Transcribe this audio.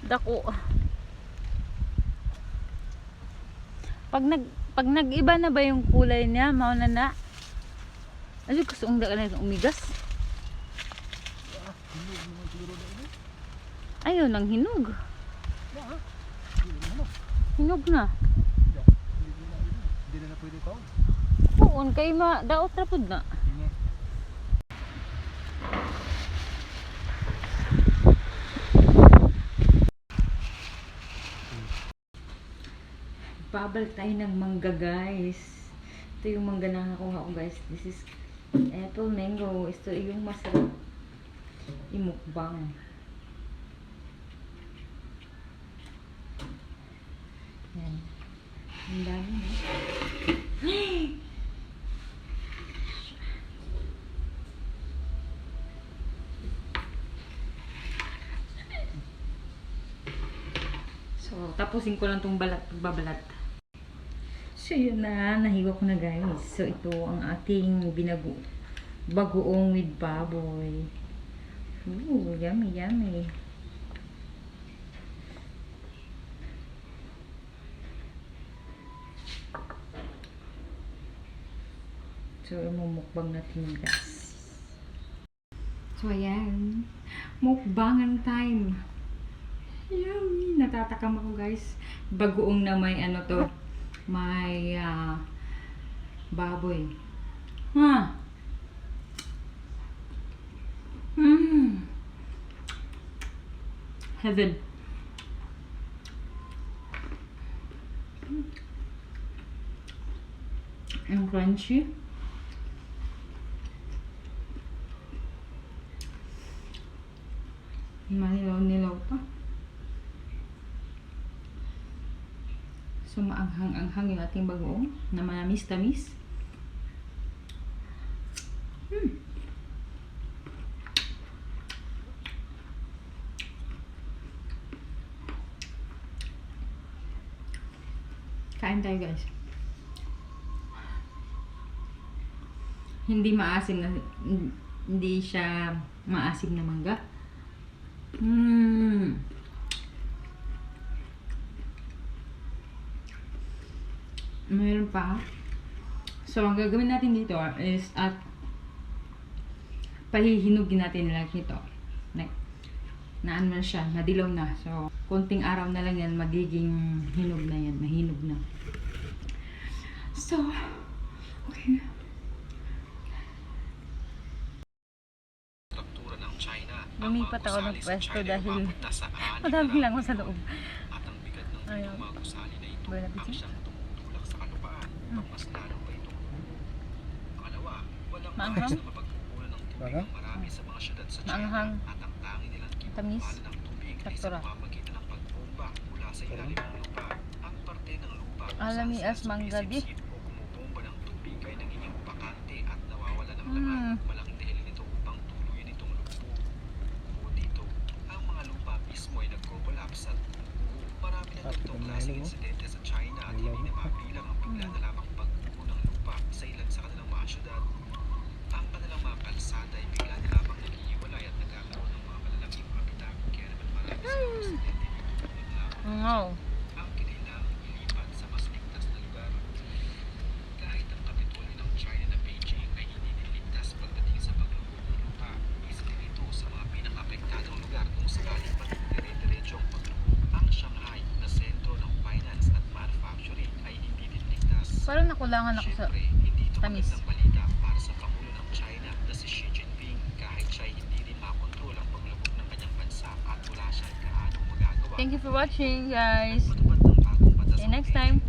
Dako. Pag nag-iba na ba yung kulay niya, mauna na. Ano gusto kong daan umigas? Ayun, ang hinog. Hinog na. Hindi na pwede taon. Oo, kay daot na pud na. Babalik tayo ng mangga, guys. Ito yung mangga na nakuha ko, guys. This is apple mango. Ito yung masarap imukbang. Yan. Ang dami na. So, tapusin ko lang tong babalat. So, yun na. Nahiwa ko na, guys. So, ito ang ating bagoong with baboy. Ooh, yummy, yummy. So, mumukbang natin, guys. So, ayan. Mukbangan time. Yummy. Natatakam ako, guys. Bagoong na may ano to. May baboy. Ha? Heaven. Ang crunchy. Manilaw-nilaw pa. So, maanghang-anghang yung ating bagoong na manamis-tamis. Kain tayo, guys. Hindi maasim na, hindi siya maasim na mangga. Mayroon pa. So, ang gagawin natin dito is at pahihinugin natin lang ito. Naan man siya, nadilaw na. So, konting araw na lang yan, magiging hinog na yan. Mahinog na. So, okay. Lumipat ako ng pwesto dahil madami lang ako sa loob. Ayaw. Buwan na pitin. Maanghang? Maanghang. Tamis. Taktura. Alami as mangga di. Insidente sa China at hindi na mabilang ang bigla na lamang pagbuo ng lupa sa ilan sa kanilang mga syudad. Ang kanilang mga kalsada ay bigla na lamang naghihiwalay at nagkakaroon ng mga malalaking kapital. Kaya naman marami sa mga residente dito naglaban ang kinailangang ilipat sa mas ligtas na lugar. Kahit ang kapitolyo ng China na Beijing ay hindi niligtas pagdating sa paglubo ng lupa, isa din ito sa mga pinaka-apektadong lugar kung sakaling dire-diretso ang paglubo. Ang Shanghai na sentro ng finance at manufacturing ay hindi din ligtas. Parang nakulangan ako sa tamis. Ng balita para sa Pangulo ng China na si Xi Jinping kahit siya hindi din makontrol ang paglubog ng kanyang bansa at wala siyang gaano magagawa. Thank you for watching, guys. Matupad ng bagong batas See you next time.